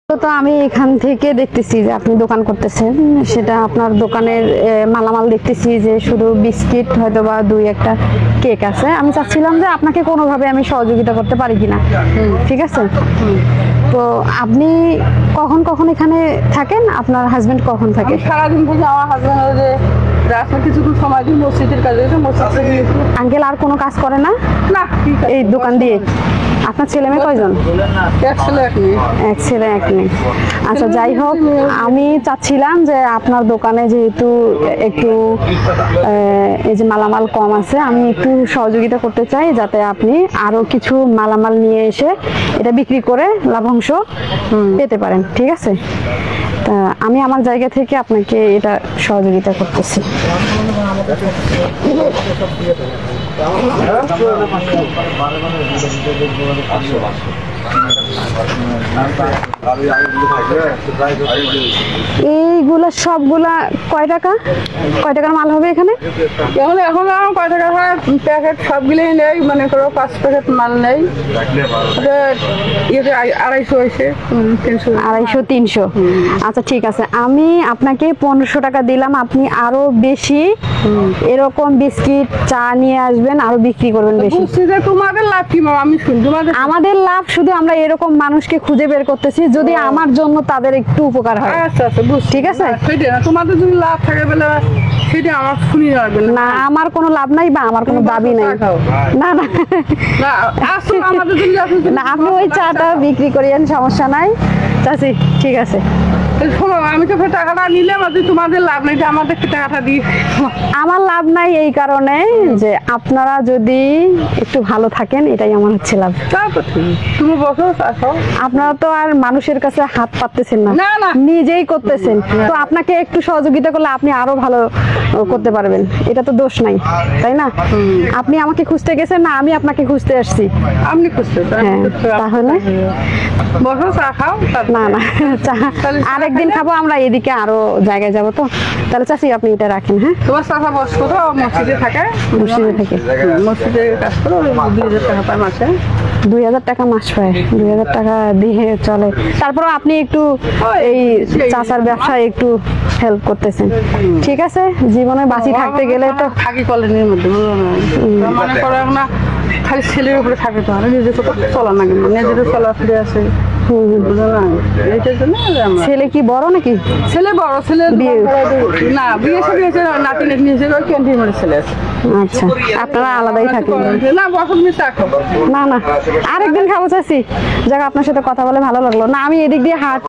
তো আমি এখান থেকে দেখতেছি যে আপনি দোকান করতেছেন, সেটা আপনার দোকানের মালামাল দেখতেছি যে শুধু বিস্কিট হয়তো বা দুই একটা কেক আছে। আমি চাচ্ছিলাম যে আপনাকে কোনোভাবে আমি সহযোগিতা করতে পারি কিনা। ঠিক আছে, তো আপনি কখন কখন এখানে থাকেন? আপনার হাজবেন্ড কখন থাকে? সারাদিন থেকে আমার হাজবেন্ড যে রাস্তা কিছুক্ষণ সময় দিন মসজিদের কাজে গেছে, মসজিদ থেকে গিয়েছি। আঙ্কেল আর কোনো কাজ করে না না, এই দোকান দিয়ে? আপনার ছেলে মেয়ে কয়জন? এক ছেলে এক মেয়ে। এক ছেলে এক মেয়ে। আচ্ছা, যাই হোক, আমি চাচ্ছিলাম যে আপনার দোকানে যেহেতু একটু এই যে মালামাল কম আছে, আমি একটু সহযোগিতা করতে চাই যাতে আপনি আরো কিছু মালামাল নিয়ে এসে এটা বিক্রি করে লাভাংশ পেতে পারেন। ঠিক আছে, তা আমি আমার জায়গা থেকে আপনাকে এটা সহযোগিতা করতেছি। এইগুলা সবগুলা কয় টাকা? কয় টাকার মাল হবে এখানে? এখন আমার কয় টাকা হয় প্যাকেট সবগুলোই নেই, মনে করো 5 প্যাকেট মাল নেই। ইয়েতে 250 হয়েছে, 300 250 300। আচ্ছা ঠিক আছে, আমি আপনাকে 1500 টাকা দিলাম, আপনি আরো বেশি এরকম বিস্কিট চা নিয়ে আসবেন, আরো বিক্রি করবেন বেশি। বুঝছি যে তোমাদের লাভ কি মামা, আমি শুনি আমাদের লাভ শুধু আমরা এরকম মানুষকে খুঁজে বের করতেছি, যদি আমার জন্য তাদের একটু উপকার হয়। আচ্ছা আচ্ছা, বুঝছি। ঠিক আছে, সেটা না, তোমাদের যদি লাভ থাকে বলে সেটা আমার শুনি লাগবে না আমার কোনো লাভ নাই বা আমার কোনো দাবি নাই। না না না, আসলে আমাদের যদি না, আপনি ওই চাটা বিক্রি করিয়েন, সমস্যা নাই চাচি। ঠিক আছে, শোনো, আমি তো টাকাটা নিলাম, আর তোমাদের লাভ নাই, আমাদের টাকাটা দিই। আমার লাভ নাই এই কারণে যে আপনারা যদি একটু ভালো থাকেন, এটাই আমার হচ্ছে লাভ। তুমি বসো, আসো। আপনারা তো আর মানুষের কাছে হাত পাততেছেন না, না, না। নিজেই করতেছেন। তো আপনাকে একটু সহযোগিতা করলে আপনি আরো ভালো করতে পারবেন, এটা তো দোষ নাই, তাই না? আপনি আমাকে খুঁজতে গেছেন না, আমি আপনাকে খুঁজতে আসছি। আপনি খুঁজতে? হ্যাঁ, তাহলে বসো, চা খাও। না না, চা আরেকদিন খাবো, আমরা এদিকে আরো জায়গায় যাবো। তো তাহলে চাচি আপনি এটা রাখেন। হ্যাঁ, তোমার চাচা বসো তো, মসজিদে থাকে। মসজিদে থাকে, মসজিদে কাজ করো, 2000 টাকা পায় মাসে। 2000 টাকা মাস পায়? 2000 টাকা দিয়ে চলে? তারপরে আপনি একটু এই চাচার ব্যবসায় একটু হেল্প করতেছেন। ঠিক আছে, জীবনে বাঁচি থাকতে গেলে তো থাকি কলোনির মধ্যে, মনে করো না খালি ছেলের উপরে থাকে, তো আমি নিজে কোথাও চলা না, কিন্তু নিজেদের চলাফিরে আছে। ছেলে কি বড় নাকি? ছেলে বড়, ছেলে বিয়ে না, বিয়ে হয়েছে, নাতি নাতনি হয়েছে, ওই ক্যান্টিন মধ্যে ছেলে আছে। আচ্ছা, আপনারা আলাদাই থাকেন? না, বসন মিশা খাবো। না না, আরেকদিন খাবো চাচি। যাক, আপনার সাথে কথা বলে ভালো লাগলো। না, আমি এদিক দিয়ে হাট